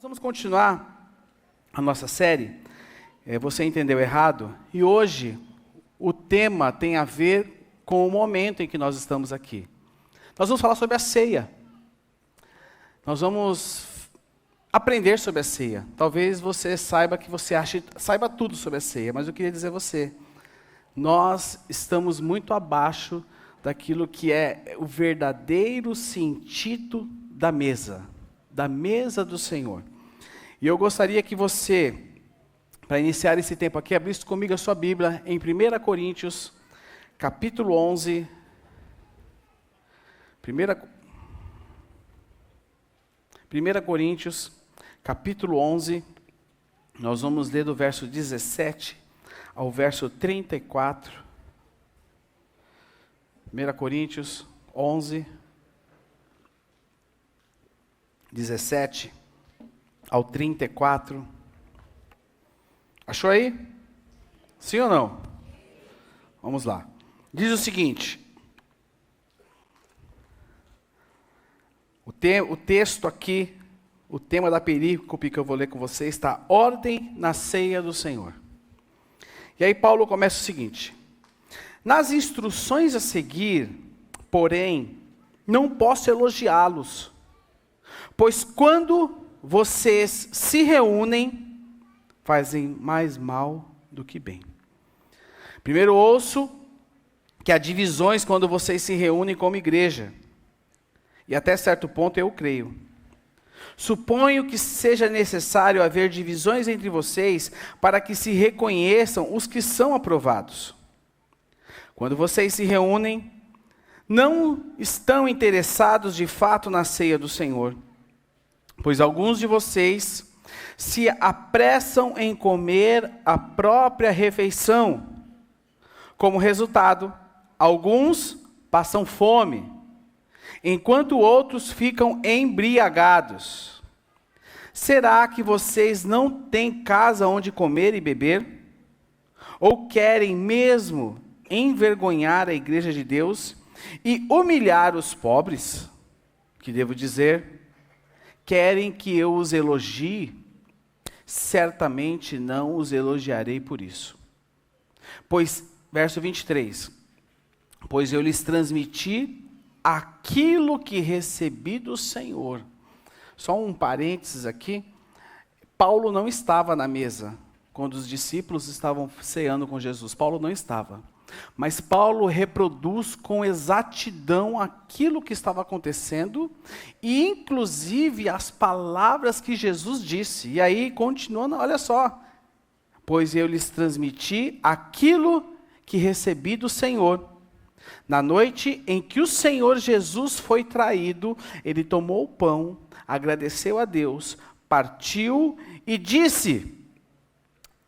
Vamos continuar a nossa série, Você Entendeu Errado, e hoje o tema tem a ver com o momento em que nós estamos aqui. Nós vamos falar sobre a ceia. Nós vamos aprender sobre a ceia. Talvez você saiba saiba tudo sobre a ceia, mas eu queria dizer a você, nós estamos muito abaixo daquilo que é o verdadeiro sentido da mesa do Senhor. E eu gostaria que você, para iniciar esse tempo aqui, abrisse comigo a sua Bíblia em 1 Coríntios, capítulo 11. 1 Coríntios, capítulo 11, nós vamos ler do verso 17 ao verso 34. 1 Coríntios 11, 17 ao 34. Achou aí? Sim ou não? Vamos lá. Diz o seguinte. O texto aqui, o tema da perícope que eu vou ler com você está ordem na ceia do Senhor. E aí Paulo começa o seguinte: nas instruções a seguir, porém, não posso elogiá-los, pois quando vocês se reúnem, fazem mais mal do que bem. Primeiro ouço que há divisões quando vocês se reúnem como igreja. E até certo ponto eu creio. Suponho que seja necessário haver divisões entre vocês para que se reconheçam os que são aprovados. Quando vocês se reúnem, não estão interessados de fato na ceia do Senhor, pois alguns de vocês se apressam em comer a própria refeição. Como resultado, alguns passam fome, enquanto outros ficam embriagados. Será que vocês não têm casa onde comer e beber? Ou querem mesmo envergonhar a igreja de Deus e humilhar os pobres? Que devo dizer? Querem que eu os elogie? Certamente não os elogiarei por isso. Pois, verso 23, pois eu lhes transmiti aquilo que recebi do Senhor. Só um parênteses aqui. Paulo não estava na mesa quando os discípulos estavam ceando com Jesus. Paulo não estava. Mas Paulo reproduz com exatidão aquilo que estava acontecendo e inclusive as palavras que Jesus disse. E aí, continuando, olha só. Pois eu lhes transmiti aquilo que recebi do Senhor. Na noite em que o Senhor Jesus foi traído, ele tomou o pão, agradeceu a Deus, partiu e disse: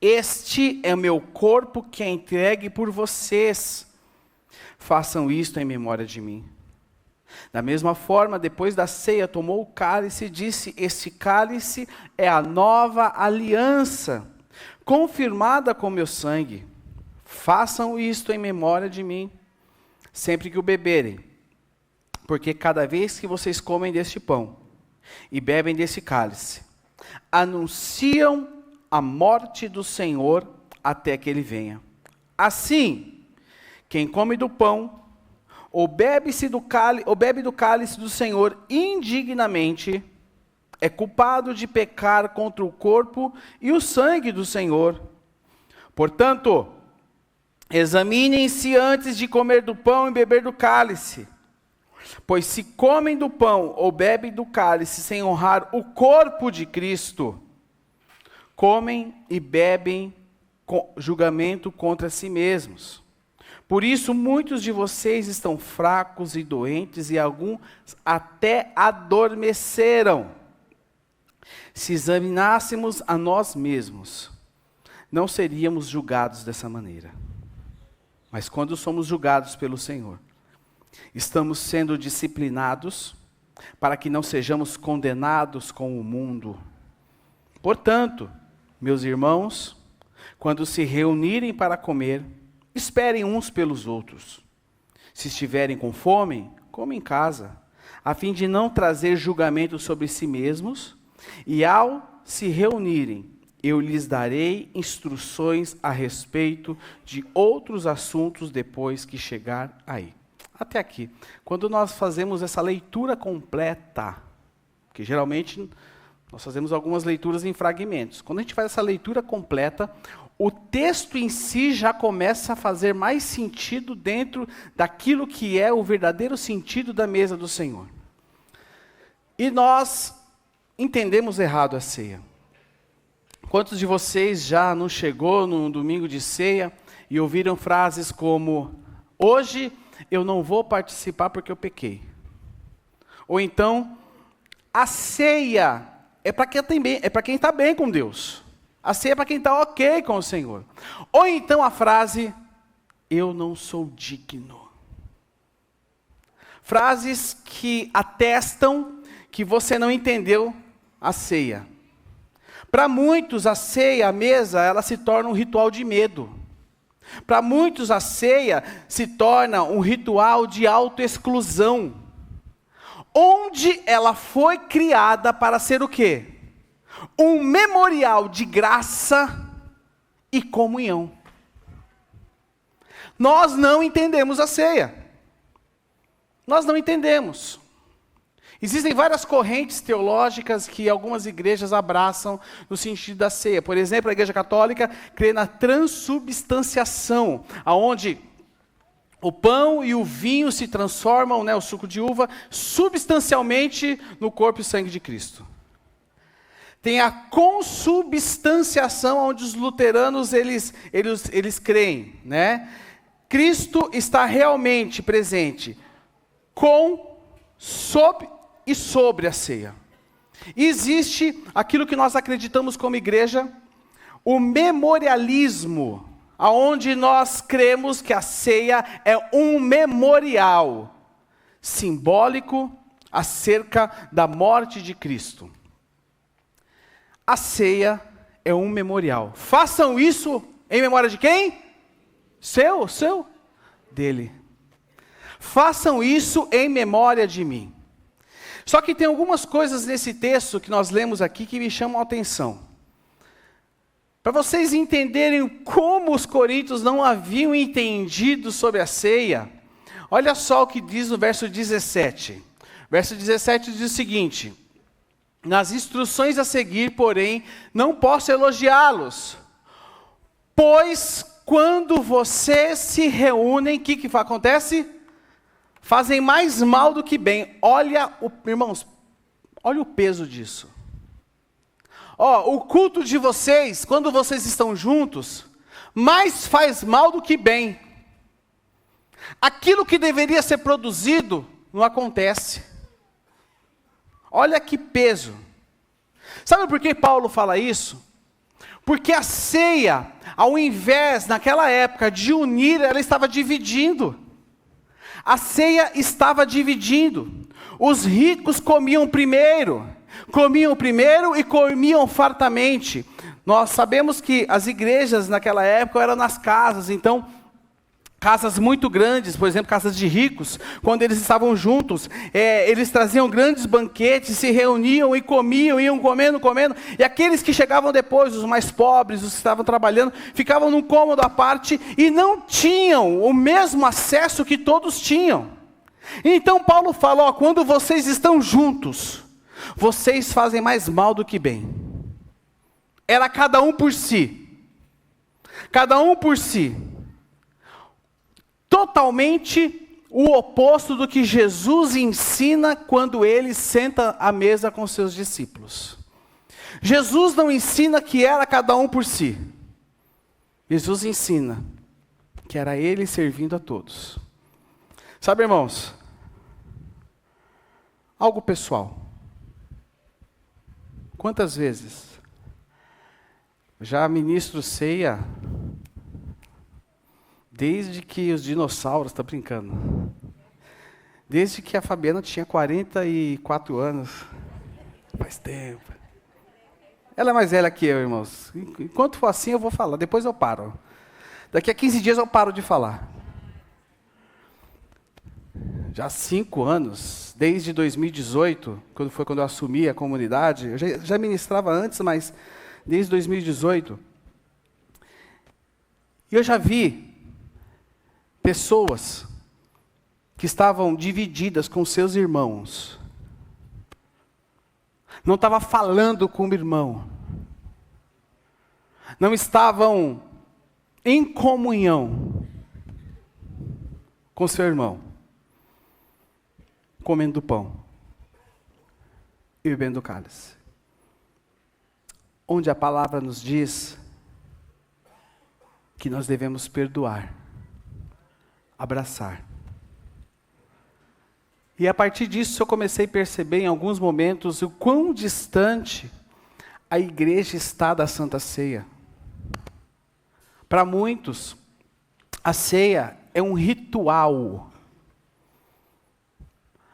este é o meu corpo que é entregue por vocês. Façam isto em memória de mim. Da mesma forma, depois da ceia, tomou o cálice e disse: este cálice é a nova aliança, confirmada com meu sangue. Façam isto em memória de mim, sempre que o beberem, porque cada vez que vocês comem deste pão e bebem desse cálice, anunciam a morte do Senhor até que ele venha. Assim, quem come do pão ou bebe do cálice do Senhor indignamente, é culpado de pecar contra o corpo e o sangue do Senhor. Portanto, examinem-se antes de comer do pão e beber do cálice. Pois se comem do pão ou bebem do cálice sem honrar o corpo de Cristo, comem e bebem com julgamento contra si mesmos. Por isso, muitos de vocês estão fracos e doentes, e alguns até adormeceram. Se examinássemos a nós mesmos, não seríamos julgados dessa maneira. Mas quando somos julgados pelo Senhor, estamos sendo disciplinados para que não sejamos condenados com o mundo. Portanto, meus irmãos, quando se reunirem para comer, esperem uns pelos outros. Se estiverem com fome, comam em casa, a fim de não trazer julgamento sobre si mesmos, E ao se reunirem, eu lhes darei instruções a respeito de outros assuntos depois que chegar aí. Até aqui. Quando nós fazemos essa leitura completa, que geralmente nós fazemos algumas leituras em fragmentos. Quando a gente faz essa leitura completa, o texto em si já começa a fazer mais sentido dentro daquilo que é o verdadeiro sentido da mesa do Senhor. E nós entendemos errado a ceia. Quantos de vocês já não chegou num domingo de ceia e ouviram frases como: hoje eu não vou participar porque eu pequei? Ou então, a ceia é para quem está bem com Deus. A ceia é para quem está ok com o Senhor. Ou então a frase: eu não sou digno. Frases que atestam que você não entendeu a ceia. Para muitos, a ceia, a mesa, ela se torna um ritual de medo. Para muitos, a ceia se torna um ritual de autoexclusão. Onde ela foi criada para ser o quê? Um memorial de graça e comunhão. Nós não entendemos a ceia. Nós não entendemos. Existem várias correntes teológicas que algumas igrejas abraçam no sentido da ceia. Por exemplo, a Igreja Católica crê na transubstanciação, aonde o pão e o vinho se transformam, o suco de uva, substancialmente no corpo e sangue de Cristo. Tem a consubstanciação, onde os luteranos eles creem, Cristo está realmente presente sob e sobre a ceia. E existe aquilo que nós acreditamos como igreja, o memorialismo, aonde nós cremos que a ceia é um memorial simbólico acerca da morte de Cristo. A ceia é um memorial. Façam isso em memória de quem? Seu? Dele. Façam isso em memória de mim. Só que tem algumas coisas nesse texto que nós lemos aqui que me chamam a atenção. Para vocês entenderem como os coríntios não haviam entendido sobre a ceia, olha só o que diz no verso 17. Verso 17 diz o seguinte: nas instruções a seguir, porém, não posso elogiá-los, pois quando vocês se reúnem, o que acontece? Fazem mais mal do que bem. Irmãos, olha o peso disso. O culto de vocês, quando vocês estão juntos, mais faz mal do que bem. Aquilo que deveria ser produzido, não acontece. Olha que peso. Sabe por que Paulo fala isso? Porque a ceia, ao invés, naquela época, de unir, ela estava dividindo. A ceia estava dividindo. Os ricos comiam primeiro e comiam fartamente. Nós sabemos que as igrejas naquela época eram nas casas, então casas muito grandes, por exemplo, casas de ricos, quando eles estavam juntos, eles traziam grandes banquetes, se reuniam e comiam, iam comendo, e aqueles que chegavam depois, os mais pobres, os que estavam trabalhando, ficavam num cômodo à parte e não tinham o mesmo acesso que todos tinham. Então Paulo fala, quando vocês estão juntos, vocês fazem mais mal do que bem. Era cada um por si. Cada um por si. Totalmente o oposto do que Jesus ensina quando ele senta à mesa com seus discípulos. Jesus não ensina que era cada um por si. Jesus ensina que era ele servindo a todos. Sabe, irmãos, algo pessoal. Quantas vezes já ministro ceia desde que os dinossauros, tá brincando, desde que a Fabiana tinha 44 anos, faz tempo. Ela é mais velha que eu, irmãos. Enquanto for assim eu vou falar, depois eu paro. Daqui a 15 dias eu paro de falar. já há 5 anos, desde 2018, quando eu assumi a comunidade. Eu já ministrava antes, mas desde 2018. E eu já vi pessoas que estavam divididas com seus irmãos. Não estava falando com o irmão. Não estavam em comunhão com seu irmão, comendo pão e bebendo cálice. Onde a palavra nos diz que nós devemos perdoar, abraçar. E a partir disso eu comecei a perceber em alguns momentos o quão distante a igreja está da Santa Ceia. Para muitos, a ceia é um ritual.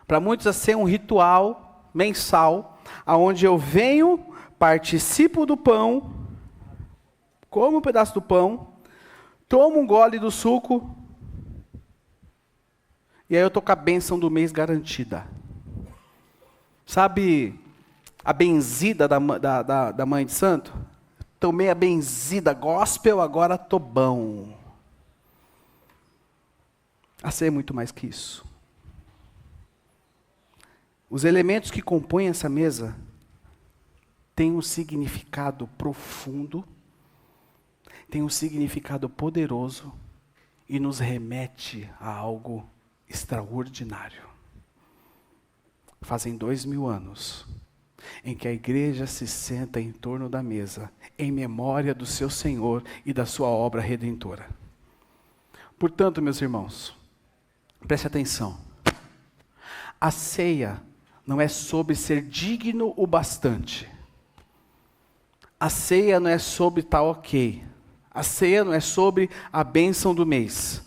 Para muitos, a ceia é um ritual mensal, onde eu venho, participo do pão, como um pedaço do pão, tomo um gole do suco, e aí eu estou com a bênção do mês garantida. Sabe a benzida da mãe de santo? Tomei a benzida gospel, agora estou bom. A ceia é muito mais que isso. Os elementos que compõem essa mesa têm um significado profundo, têm um significado poderoso e nos remete a algo extraordinário. Fazem 2000 anos em que a igreja se senta em torno da mesa, em memória do seu Senhor e da sua obra redentora. Portanto, meus irmãos, preste atenção. A ceia não é sobre ser digno o bastante. A ceia não é sobre estar ok. A ceia não é sobre a bênção do mês.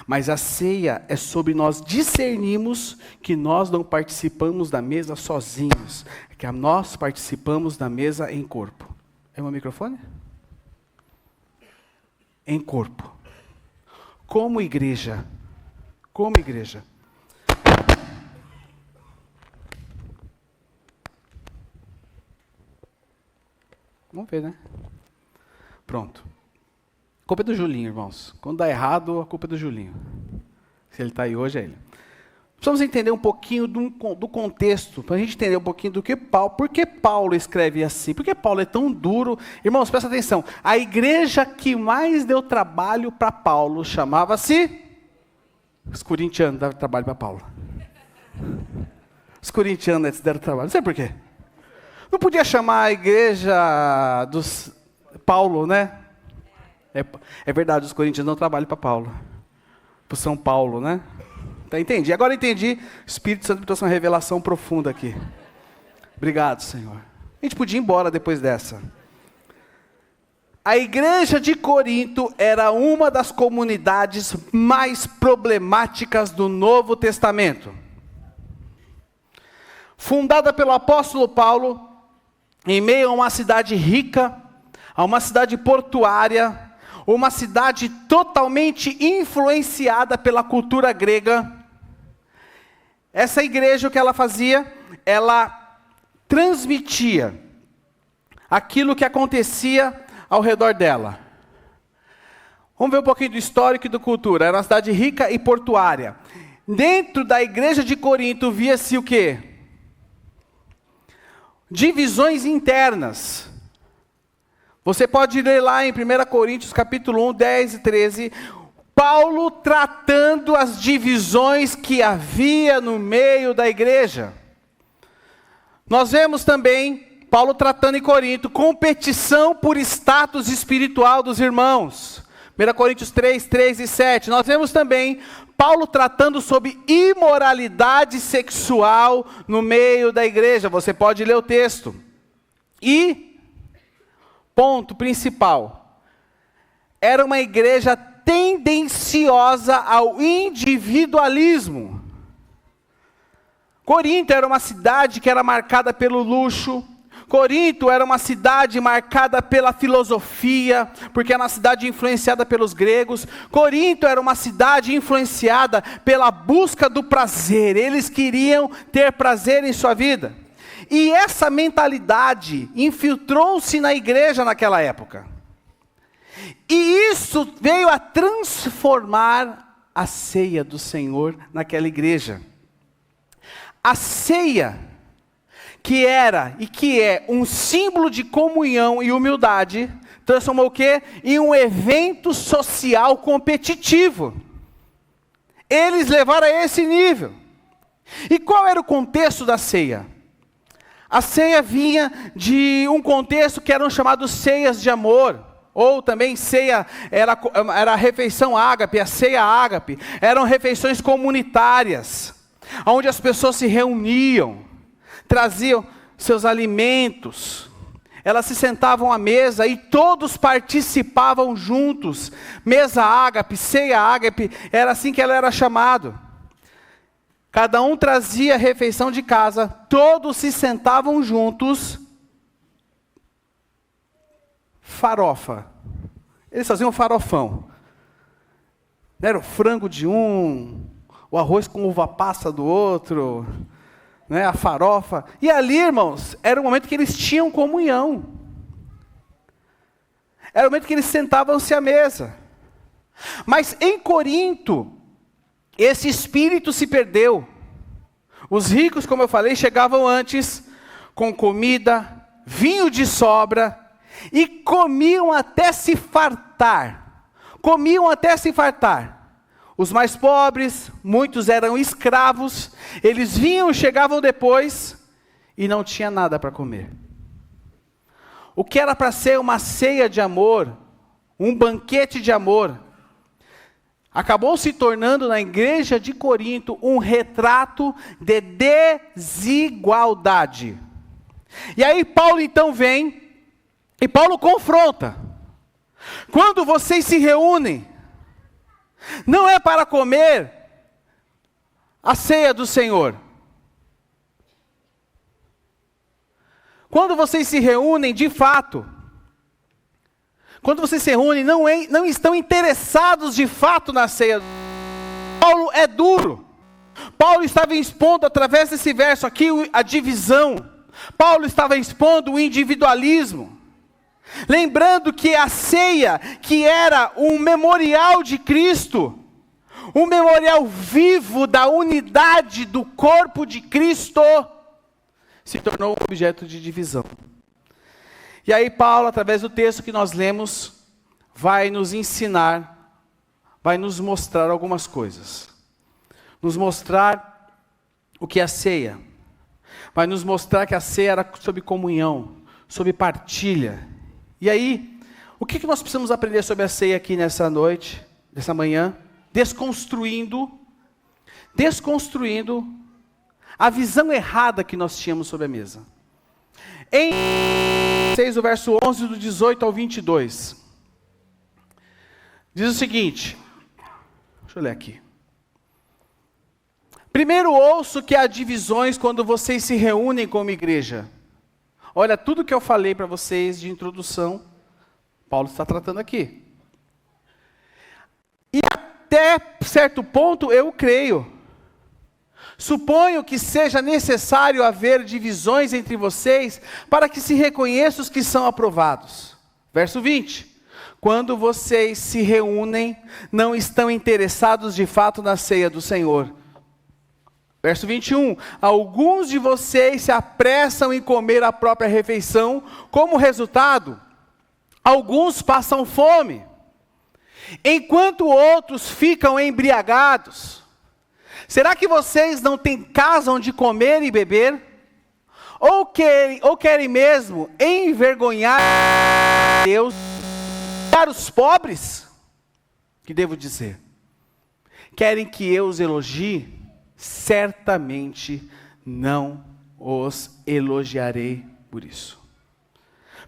Mas a ceia é sobre nós discernirmos que nós não participamos da mesa sozinhos, que nós participamos da mesa em corpo. É o meu microfone? Em corpo. Como igreja. Como igreja. Vamos ver, né? Pronto. A culpa é do Julinho, irmãos. Quando dá errado, a culpa é do Julinho. Se ele está aí hoje, é ele. Precisamos entender um pouquinho do contexto, para a gente entender um pouquinho do que Paulo, por que Paulo escreve assim, por que Paulo é tão duro. Irmãos, presta atenção, a igreja que mais deu trabalho para Paulo chamava-se... Os corintianos davam trabalho para Paulo. Os corintianos deram trabalho, não sei por quê. Não podia chamar a igreja dos Paulo, né? É verdade, os coríntios não trabalham para Paulo. Para São Paulo, né? Tá, entendi. Agora entendi. O Espírito Santo me trouxe uma revelação profunda aqui. Obrigado, Senhor. A gente podia ir embora depois dessa. A igreja de Corinto era uma das comunidades mais problemáticas do Novo Testamento. Fundada pelo apóstolo Paulo, em meio a uma cidade rica, a uma cidade portuária, uma cidade totalmente influenciada pela cultura grega. Essa igreja, o que ela fazia? Ela transmitia aquilo que acontecia ao redor dela. Vamos ver um pouquinho do histórico e da cultura. Era uma cidade rica e portuária. Dentro da igreja de Corinto via-se o quê? Divisões internas. Você pode ler lá em 1 Coríntios capítulo 1, 10 e 13, Paulo tratando as divisões que havia no meio da igreja. Nós vemos também Paulo tratando em Corinto competição por status espiritual dos irmãos. 1 Coríntios 3, 3 e 7. Nós vemos também Paulo tratando sobre imoralidade sexual no meio da igreja. Você pode ler o texto. E ponto principal, era uma igreja tendenciosa ao individualismo. Corinto era uma cidade que era marcada pelo luxo. Corinto era uma cidade marcada pela filosofia, porque era uma cidade influenciada pelos gregos. Corinto era uma cidade influenciada pela busca do prazer. Eles queriam ter prazer em sua vida. E essa mentalidade infiltrou-se na igreja naquela época. E isso veio a transformar a ceia do Senhor naquela igreja. A ceia, que era e que é um símbolo de comunhão e humildade, transformou o quê? Em um evento social competitivo. Eles levaram a esse nível. E qual era o contexto da ceia? A ceia vinha de um contexto que eram chamados ceias de amor, ou também ceia, era a refeição ágape, a ceia ágape. Eram refeições comunitárias, onde as pessoas se reuniam, traziam seus alimentos, elas se sentavam à mesa e todos participavam juntos. Mesa ágape, ceia ágape, era assim que ela era chamada. Cada um trazia a refeição de casa, todos se sentavam juntos. Farofa, eles faziam farofão. Era o frango de um, o arroz com uva passa do outro, né, a farofa. E ali, irmãos, era o momento que eles tinham comunhão. Era o momento que eles sentavam-se à mesa. Mas em Corinto, esse espírito se perdeu. Os ricos, como eu falei, chegavam antes com comida, vinho de sobra, e comiam até se fartar. Comiam até se fartar. Os mais pobres, muitos eram escravos, eles vinham, chegavam depois e não tinha nada para comer. O que era para ser uma ceia de amor, um banquete de amor, acabou se tornando na igreja de Corinto um retrato de desigualdade. E aí Paulo então vem e Paulo confronta. Quando vocês se reúnem, não é para comer a ceia do Senhor. Quando vocês se reúnem de fato, quando vocês se reúnem, não estão interessados de fato na ceia. Paulo é duro. Paulo estava expondo através desse verso aqui a divisão. Paulo estava expondo o individualismo. Lembrando que a ceia, que era um memorial de Cristo, um memorial vivo da unidade do corpo de Cristo, se tornou um objeto de divisão. E aí Paulo, através do texto que nós lemos, vai nos ensinar, vai nos mostrar algumas coisas. Nos mostrar o que é a ceia. Vai nos mostrar que a ceia era sobre comunhão, sobre partilha. E aí, o que nós precisamos aprender sobre a ceia aqui nessa noite, nessa manhã? Desconstruindo a visão errada que nós tínhamos sobre a mesa. Em 6, o verso 11, do 18 ao 22. Diz o seguinte, deixa eu ler aqui. Primeiro ouço que há divisões quando vocês se reúnem como igreja. Olha, tudo que eu falei para vocês de introdução, Paulo está tratando aqui. E até certo ponto eu creio. Suponho que seja necessário haver divisões entre vocês para que se reconheça os que são aprovados. Verso 20. Quando vocês se reúnem, não estão interessados de fato na ceia do Senhor. Verso 21, alguns de vocês se apressam em comer a própria refeição, como resultado, alguns passam fome, enquanto outros ficam embriagados. Será que vocês não têm casa onde comer e beber? Ou querem mesmo envergonhar Deus, os pobres? Que devo dizer? Querem que eu os elogie? Certamente não os elogiarei por isso.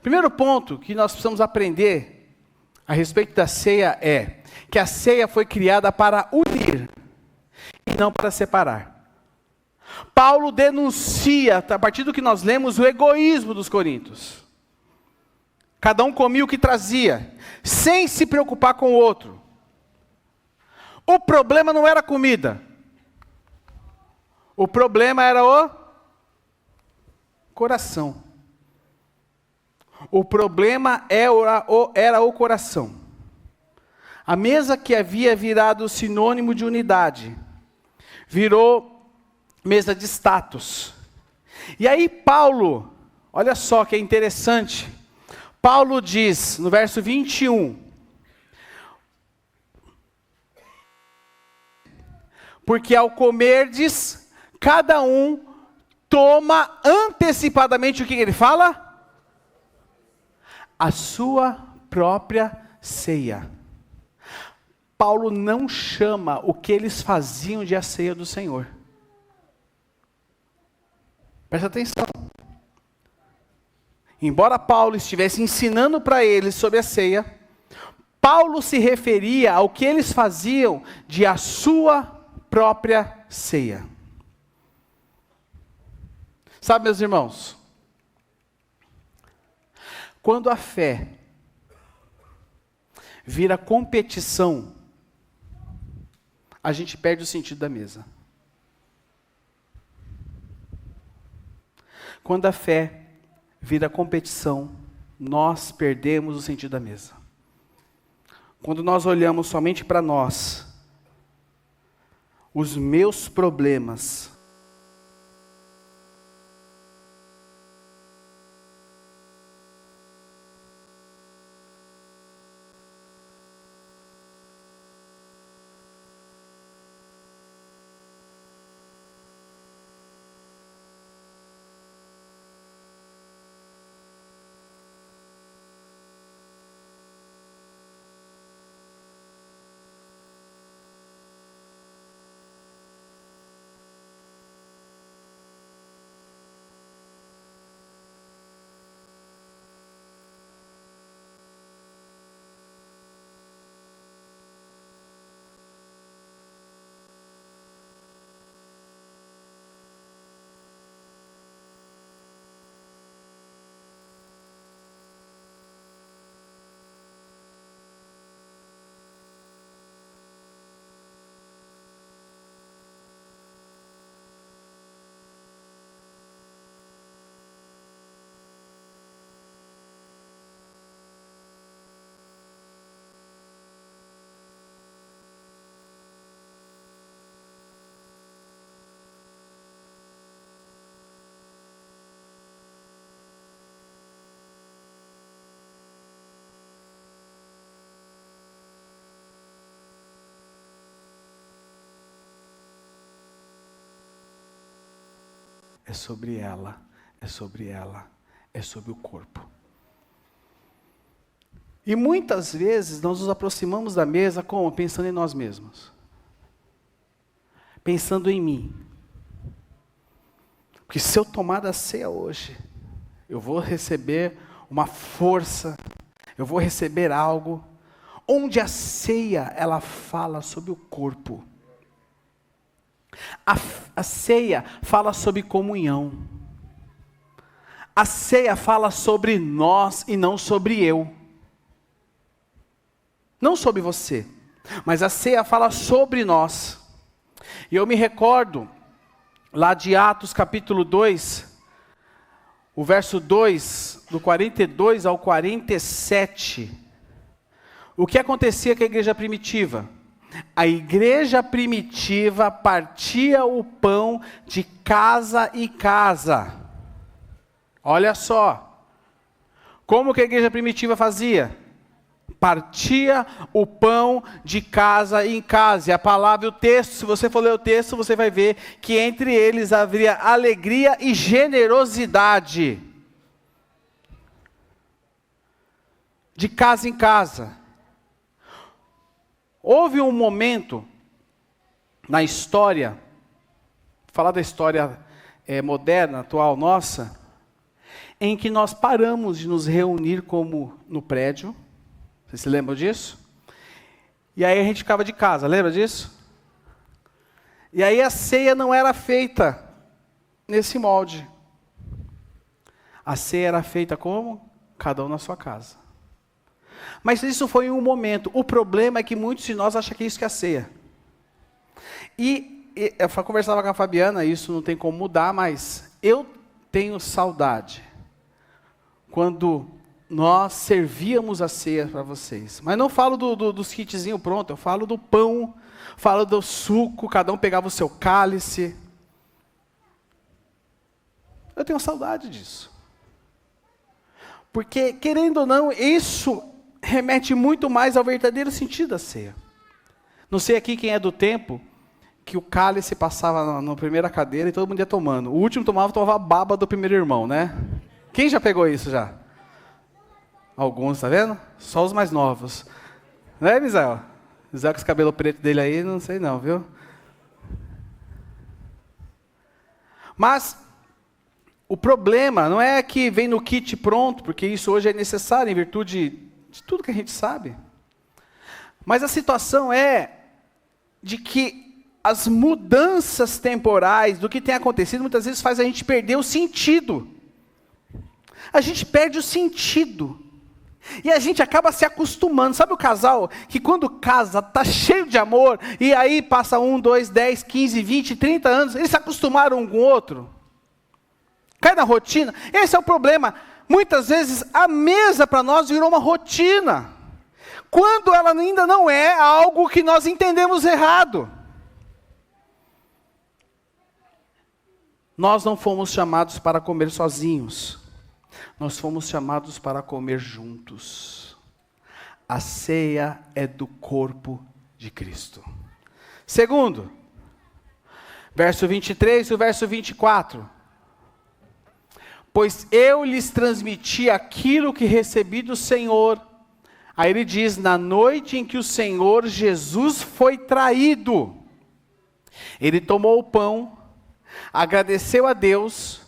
Primeiro ponto que nós precisamos aprender a respeito da ceia é que a ceia foi criada para unir e não para separar. Paulo denuncia, a partir do que nós lemos, o egoísmo dos coríntios. Cada um comia o que trazia, sem se preocupar com o outro. O problema não era a comida. O problema era o coração. O problema era o coração. A mesa que havia virado sinônimo de unidade, virou mesa de status. E aí Paulo, olha só que é interessante, Paulo diz no verso 21, porque ao comerdes, cada um toma antecipadamente o que ele fala? A sua própria ceia. Paulo não chama o que eles faziam de a ceia do Senhor. Presta atenção. Embora Paulo estivesse ensinando para eles sobre a ceia, Paulo se referia ao que eles faziam de a sua própria ceia. Sabe, meus irmãos, quando a fé vira competição, a gente perde o sentido da mesa. Quando a fé vira competição, nós perdemos o sentido da mesa. Quando nós olhamos somente para nós, os meus problemas, é sobre ela, é sobre ela, é sobre o corpo. E muitas vezes nós nos aproximamos da mesa como? Pensando em nós mesmos. Pensando em mim. Porque se eu tomar da ceia hoje, eu vou receber uma força, eu vou receber algo. Onde a ceia, ela fala sobre o corpo. A ceia fala sobre comunhão. A ceia fala sobre nós e não sobre eu. Não sobre você, mas a ceia fala sobre nós. E eu me recordo, lá de Atos capítulo 2, o verso 2, do 42 ao 47, o que acontecia com a igreja primitiva? A igreja primitiva partia o pão de casa em casa. Olha só, como que a igreja primitiva fazia? Partia o pão de casa em casa. E a palavra e o texto, se você for ler o texto, você vai ver que entre eles havia alegria e generosidade. De casa em casa. Houve um momento na história, falar da história moderna, atual nossa, em que nós paramos de nos reunir como no prédio. Vocês se lembram disso? E aí a gente ficava de casa, lembra disso? E aí a ceia não era feita nesse molde. A ceia era feita como? Cada um na sua casa. Mas isso foi em um momento. O problema é que muitos de nós acham que isso que é a ceia. E eu conversava com a Fabiana, isso não tem como mudar, mas eu tenho saudade quando nós servíamos a ceia para vocês. Mas não falo dos kitzinhos pronto, eu falo do pão, falo do suco, cada um pegava o seu cálice. Eu tenho saudade disso. Porque, querendo ou não, isso remete muito mais ao verdadeiro sentido da ceia. Não sei aqui quem é do tempo que o cálice passava na primeira cadeira e todo mundo ia tomando. O último tomava a baba do primeiro irmão, né? Quem já pegou isso já? Alguns, tá vendo? Só os mais novos. Né, Misael? Misael com esse cabelo preto dele aí, não sei não, viu? Mas o problema não é que vem no kit pronto, porque isso hoje é necessário em virtude de tudo que a gente sabe. Mas a situação é de que as mudanças temporais do que tem acontecido muitas vezes faz a gente perder o sentido. A gente perde o sentido. E a gente acaba se acostumando. Sabe o casal que quando casa está cheio de amor, e aí passa 1, 2, 10, 15, 20, 30 anos, eles se acostumaram um com o outro? Cai na rotina. Esse é o problema. Muitas vezes a mesa para nós virou uma rotina, quando ela ainda não é algo que nós entendemos errado. Nós não fomos chamados para comer sozinhos. Nós fomos chamados para comer juntos. A ceia é do corpo de Cristo. Segundo, verso 23 e o verso 24. Pois eu lhes transmiti aquilo que recebi do Senhor. Aí ele diz, na noite em que o Senhor Jesus foi traído, ele tomou o pão, agradeceu a Deus,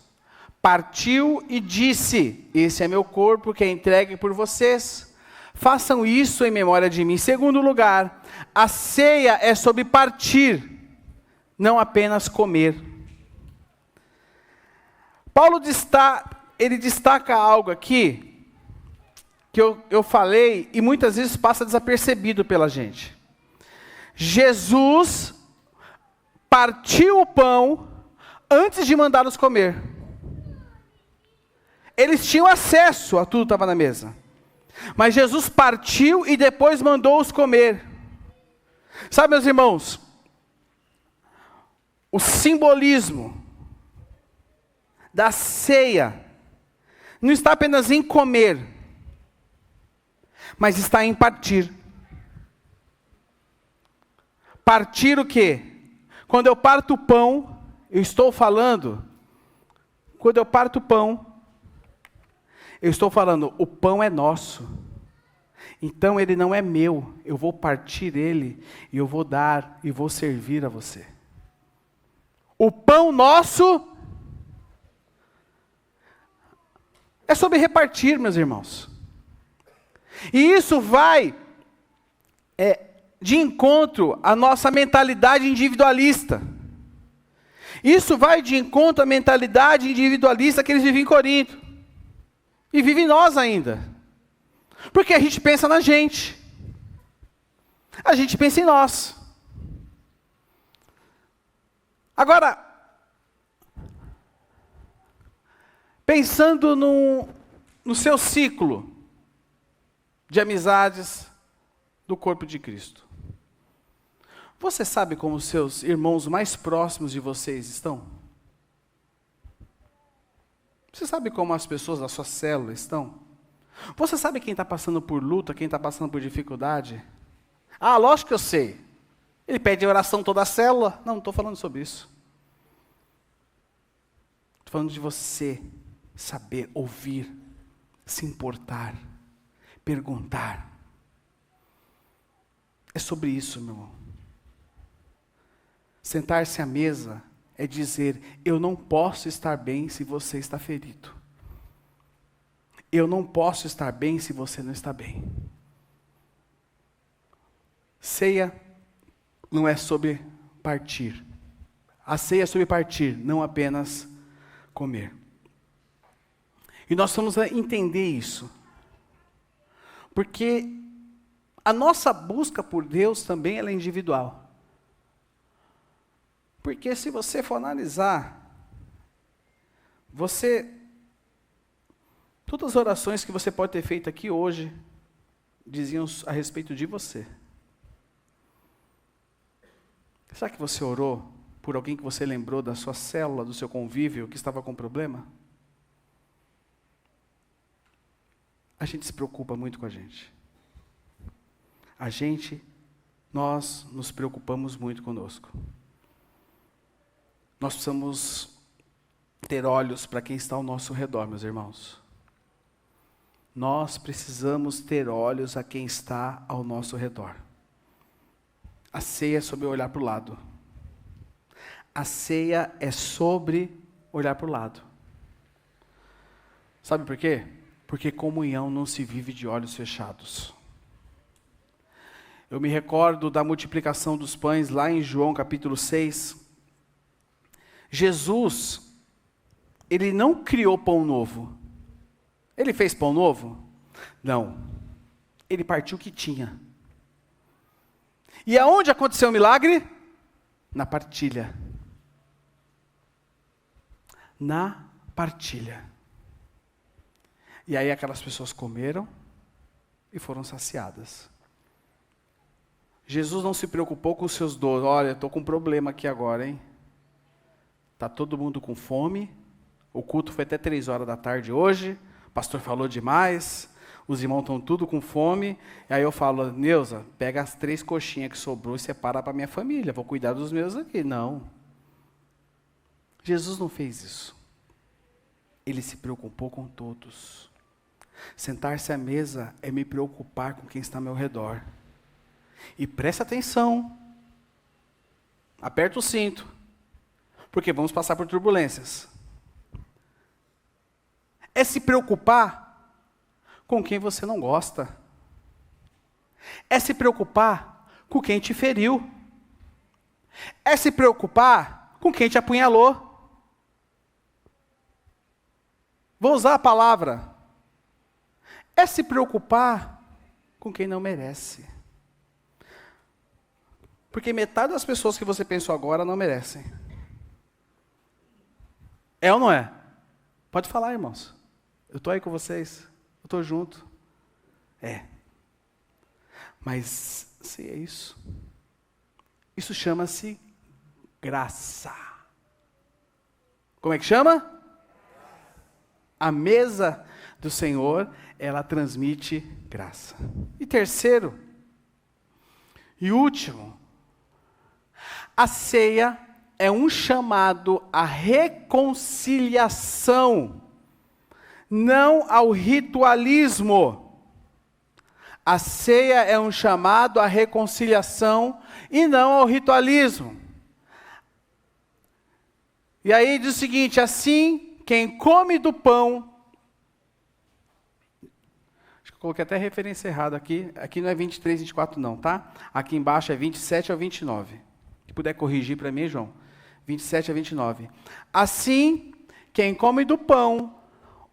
partiu e disse, esse é meu corpo que é entregue por vocês, façam isso em memória de mim. Segundo lugar, a ceia é sobre partir, não apenas comer. Paulo destaca algo aqui, que eu falei e muitas vezes passa desapercebido pela gente. Jesus partiu o pão antes de mandá-los comer. Eles tinham acesso a tudo que estava na mesa. Mas Jesus partiu e depois mandou-os comer. Sabe, meus irmãos, o simbolismo da ceia não está apenas em comer, mas está em partir. Partir o quê? Quando eu parto o pão, eu estou falando, quando eu parto o pão, eu estou falando, o pão é nosso. Então ele não é meu, eu vou partir ele, e eu vou dar, e vou servir a você. O pão nosso é sobre repartir, meus irmãos. E isso vai de encontro à nossa mentalidade individualista. Isso vai de encontro à mentalidade individualista que eles viviam em Corinto. E vivem em nós ainda. Porque a gente pensa na gente. A gente pensa em nós. Agora, pensando no seu ciclo de amizades do corpo de Cristo. Você sabe como os seus irmãos mais próximos de vocês estão? Você sabe como as pessoas da sua célula estão? Você sabe quem está passando por luta, quem está passando por dificuldade? Ah, lógico que eu sei. Ele pede oração toda a célula. Não estou falando sobre isso. Estou falando de você saber ouvir, se importar, perguntar. É sobre isso, meu irmão. Sentar-se à mesa é dizer, eu não posso estar bem se você está ferido. Eu não posso estar bem se você não está bem. Ceia não é sobre partir. A ceia é sobre partir, não apenas comer. E nós vamos entender isso. Porque a nossa busca por Deus também ela é individual. Porque se você for analisar, todas as orações que você pode ter feito aqui hoje, diziam a respeito de você. Será que você orou por alguém que você lembrou da sua célula, do seu convívio, que estava com problema? A gente se preocupa muito com a gente. Nós nos preocupamos muito conosco. Nós precisamos ter olhos para quem está ao nosso redor, meus irmãos. Nós precisamos ter olhos a quem está ao nosso redor. A ceia é sobre olhar para o lado. A ceia é sobre olhar para o lado. Sabe por quê? Porque comunhão não se vive de olhos fechados. Eu me recordo da multiplicação dos pães lá em João capítulo 6. Jesus, ele não criou pão novo. Ele fez pão novo? Não. Ele partiu o que tinha. E aonde aconteceu o milagre? Na partilha. Na partilha. E aí aquelas pessoas comeram e foram saciadas. Jesus não se preocupou com os seus 12. Olha, estou com um problema aqui agora, hein? Está todo mundo com fome. O culto foi até 3 horas da tarde hoje. O pastor falou demais. Os irmãos estão tudo com fome. E aí eu falo, Neuza, pega as 3 coxinhas que sobrou e separa para minha família. Vou cuidar dos meus aqui. Não. Jesus não fez isso. Ele se preocupou com todos. Sentar-se à mesa é me preocupar com quem está ao meu redor. E presta atenção. Aperta o cinto. Porque vamos passar por turbulências. É se preocupar com quem você não gosta. É se preocupar com quem te feriu. É se preocupar com quem te apunhalou. Vou usar a palavra. É se preocupar com quem não merece. Porque metade das pessoas que você pensou agora não merecem. É ou não é? Pode falar, irmãos. Eu estou aí com vocês. Eu estou junto. É. Mas se é isso. Isso chama-se graça. Como é que chama? A mesa do Senhor, ela transmite graça. E terceiro, e último, a ceia é um chamado à reconciliação, não ao ritualismo. A ceia é um chamado à reconciliação e não ao ritualismo. E aí diz o seguinte, assim, quem come do pão, acho que eu coloquei até a referência errada aqui, aqui não é 23, 24 não, tá? Aqui embaixo é 27 ao 29. Se puder corrigir para mim, João. 27 a 29. Assim, quem come do pão,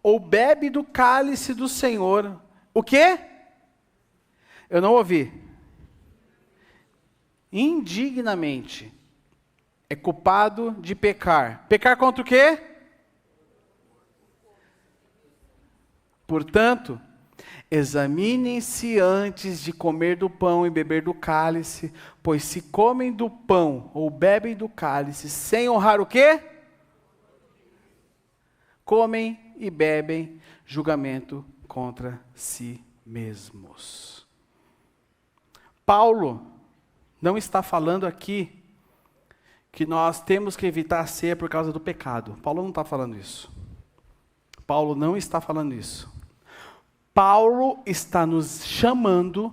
ou bebe do cálice do Senhor, o quê? Eu não ouvi. Indignamente. É culpado de pecar. Pecar contra o quê? Portanto, examinem-se antes de comer do pão e beber do cálice, pois se comem do pão ou bebem do cálice sem honrar o quê? Comem e bebem julgamento contra si mesmos. Paulo não está falando aqui que nós temos que evitar a ceia por causa do pecado. Paulo não está falando isso. Paulo não está falando isso. Paulo está nos chamando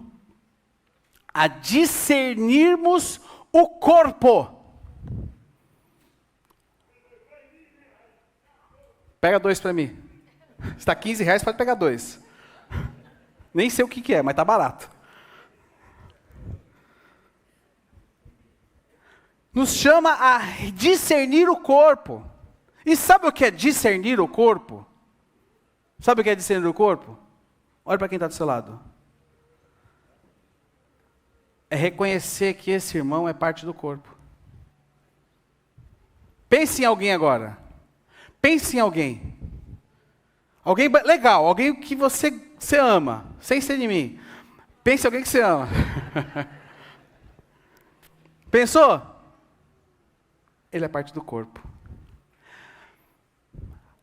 a discernirmos o corpo. Pega 2 para mim. Está R$15, pode pegar 2. Nem sei o que é, mas está barato. Nos chama a discernir o corpo. E sabe o que é discernir o corpo? Sabe o que é discernir o corpo? Olha para quem está do seu lado. É reconhecer que esse irmão é parte do corpo. Pense em alguém agora. Pense em alguém. Alguém legal, alguém que você ama, sem ser de mim. Pense em alguém que você ama. Pensou? Ele é parte do corpo.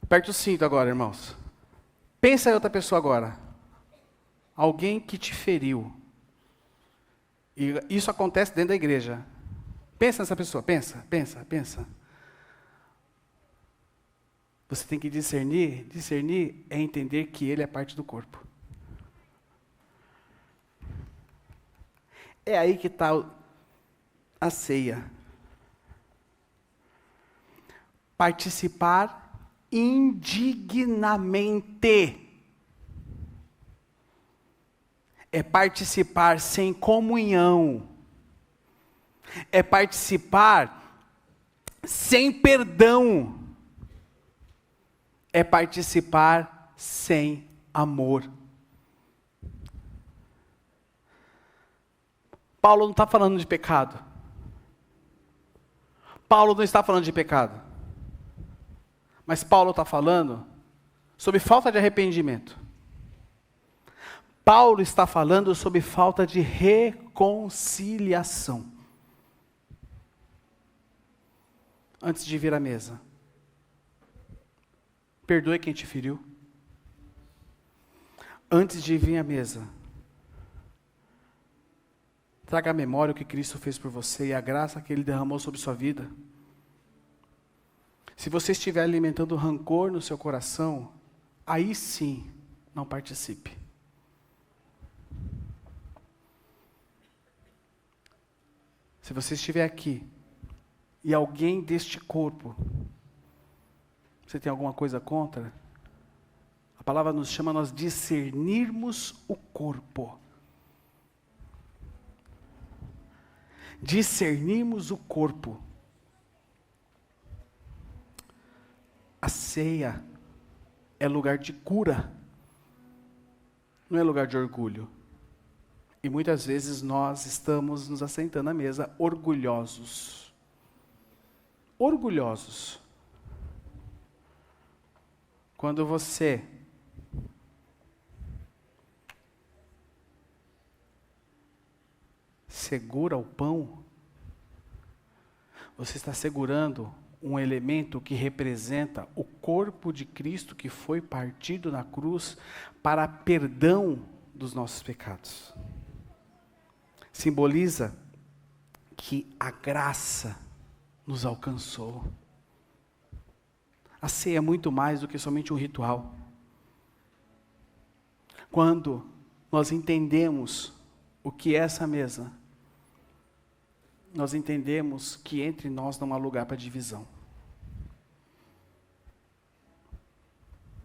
Aperte o cinto agora, irmãos. Pensa em outra pessoa agora. Alguém que te feriu. E isso acontece dentro da igreja. Pensa nessa pessoa, pensa. Você tem que discernir. Discernir é entender que ele é parte do corpo. É aí que está a ceia. Participar indignamente. É participar sem comunhão. É participar sem perdão. É participar sem amor. Paulo não está falando de pecado. Paulo não está falando de pecado. Mas Paulo está falando sobre falta de arrependimento. Paulo está falando sobre falta de reconciliação. Antes de vir à mesa, perdoe quem te feriu. Antes de vir à mesa, traga à memória o que Cristo fez por você e a graça que Ele derramou sobre sua vida. Se você estiver alimentando rancor no seu coração, aí sim, não participe. Se você estiver aqui e alguém deste corpo, você tem alguma coisa contra? A palavra nos chama a nós discernirmos o corpo. Discernirmos o corpo. A ceia é lugar de cura, não é lugar de orgulho. E muitas vezes nós estamos nos assentando à mesa orgulhosos. Orgulhosos. Quando você segura o pão, você está segurando um elemento que representa o corpo de Cristo que foi partido na cruz para perdão dos nossos pecados. Simboliza que a graça nos alcançou. A ceia é muito mais do que somente um ritual. Quando nós entendemos o que é essa mesa, nós entendemos que entre nós não há lugar para divisão.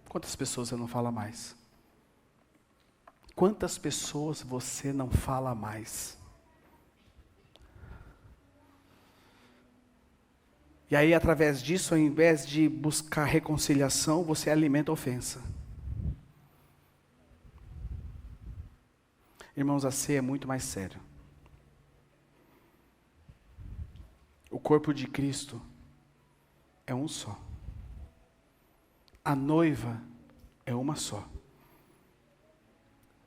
Quantas pessoas você não fala mais? Quantas pessoas você não fala mais? E aí, através disso, ao invés de buscar reconciliação, você alimenta a ofensa. Irmãos, a ceia é muito mais sério. O corpo de Cristo é um só. A noiva é uma só.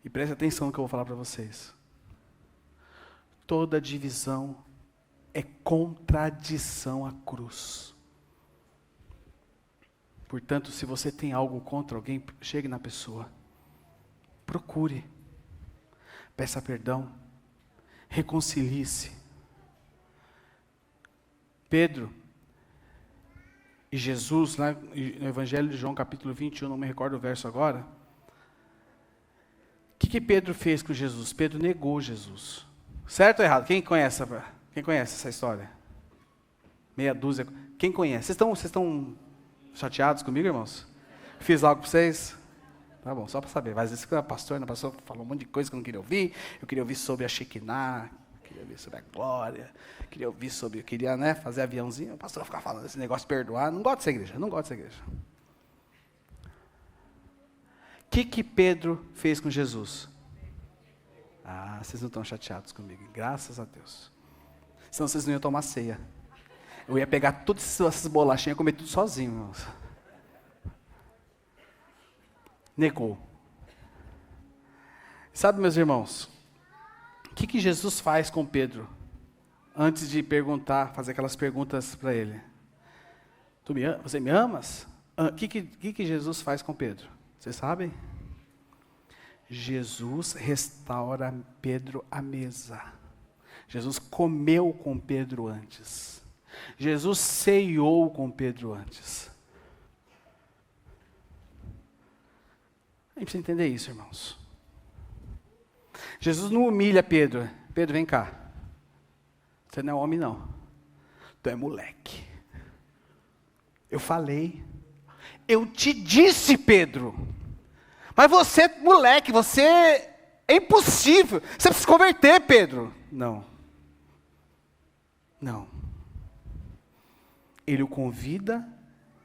E preste atenção no que eu vou falar para vocês. Toda divisão é contradição à cruz. Portanto, se você tem algo contra alguém, chegue na pessoa. Procure. Peça perdão. Reconcilie-se. Pedro e Jesus, lá no Evangelho de João, capítulo 21, não me recordo o verso agora. O que Pedro fez com Jesus? Pedro negou Jesus. Certo ou errado? Quem conhece essa história? Meia dúzia. Quem conhece? Vocês estão chateados comigo, irmãos? Fiz algo para vocês? Tá bom, só para saber. Mas esse pastor falou um monte de coisa que eu não queria ouvir. Eu queria ouvir sobre a Shekinah, queria ouvir sobre a glória, queria ouvir sobre, fazer aviãozinho, o pastor ficar falando esse negócio de perdoar, não gosto dessa igreja, não gosto dessa igreja. O que Pedro fez com Jesus? Ah, vocês não estão chateados comigo, graças a Deus. Senão vocês não iam tomar ceia. Eu ia pegar todas essas bolachinhas e comer tudo sozinho, irmãos. Negou. Sabe, meus irmãos, o que Jesus faz com Pedro? Antes de fazer aquelas perguntas para ele. Você me amas? O que Jesus faz com Pedro? Vocês sabem? Jesus restaura Pedro à mesa. Jesus comeu com Pedro antes. Jesus ceiou com Pedro antes. A gente precisa entender isso, irmãos. Jesus não humilha Pedro. Pedro, vem cá. Você não é homem, não. Tu é moleque. Eu falei. Eu te disse, Pedro. Mas você, moleque, você é impossível. Você precisa se converter, Pedro. Não. Não. Ele o convida,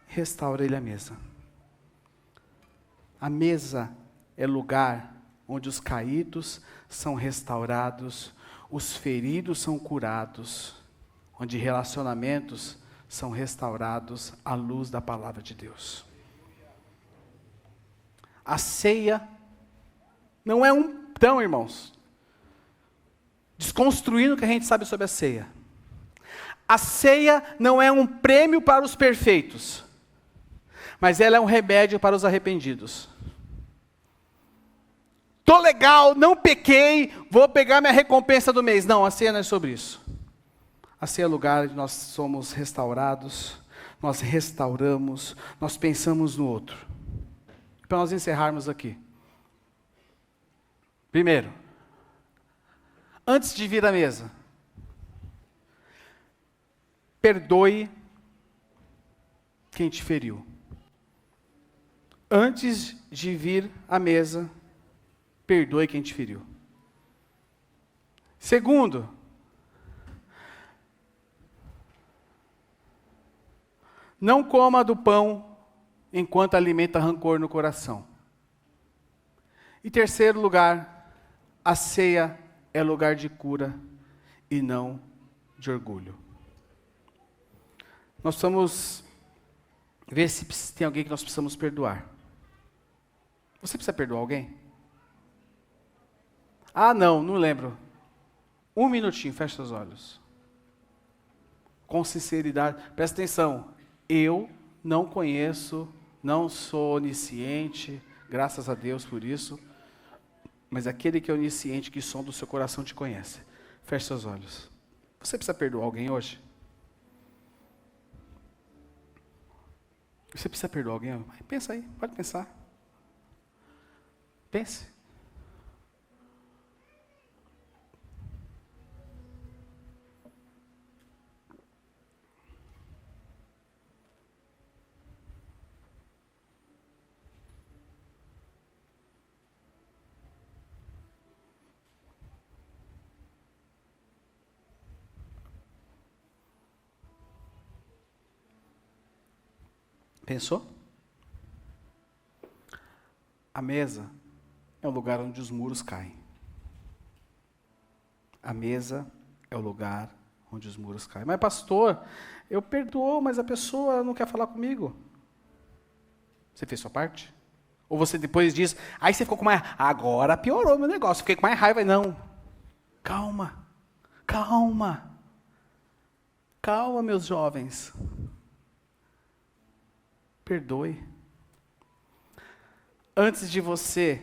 restaura ele à mesa. A mesa é lugar onde os caídos são restaurados, os feridos são curados, onde relacionamentos são restaurados à luz da palavra de Deus. A ceia não é então, irmãos, desconstruindo o que a gente sabe sobre a ceia. A ceia não é um prêmio para os perfeitos, mas ela é um remédio para os arrependidos. Tô legal, não pequei, vou pegar minha recompensa do mês. Não, a ceia não é sobre isso. A ceia é lugar onde nós somos restaurados, nós restauramos, nós pensamos no outro. Para nós encerrarmos aqui. Primeiro, antes de vir à mesa, perdoe quem te feriu. Antes de vir à mesa, perdoe quem te feriu. Segundo, não coma do pão enquanto alimenta rancor no coração. E terceiro lugar, a ceia é lugar de cura e não de orgulho. Nós precisamos ver se tem alguém que nós precisamos perdoar. Você precisa perdoar alguém? Ah, não lembro. Um minutinho, fecha os olhos. Com sinceridade, presta atenção. Eu não conheço, não sou onisciente, graças a Deus por isso, mas aquele que é onisciente, que sonda o seu coração, te conhece. Feche seus olhos. Você precisa perdoar alguém hoje? Você precisa perdoar alguém? Pensa aí, pode pensar. Pense. Pensou? A mesa é o lugar onde os muros caem. A mesa é o lugar onde os muros caem. Mas pastor, eu perdoo, mas a pessoa não quer falar comigo. Você fez sua parte? Ou você depois diz, aí você ficou com mais, agora piorou meu negócio, fiquei com mais raiva. Não. Calma, calma. Calma, meus jovens. Perdoe. Antes de você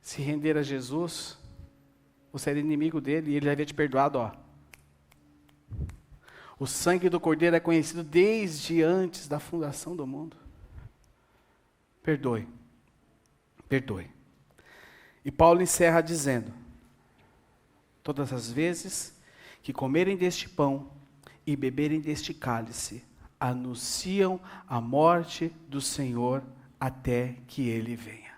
se render a Jesus, você era inimigo dele e ele havia te perdoado, ó. O sangue do Cordeiro é conhecido desde antes da fundação do mundo. Perdoe. Perdoe. E Paulo encerra dizendo: todas as vezes que comerem deste pão e beberem deste cálice, anunciam a morte do Senhor até que Ele venha.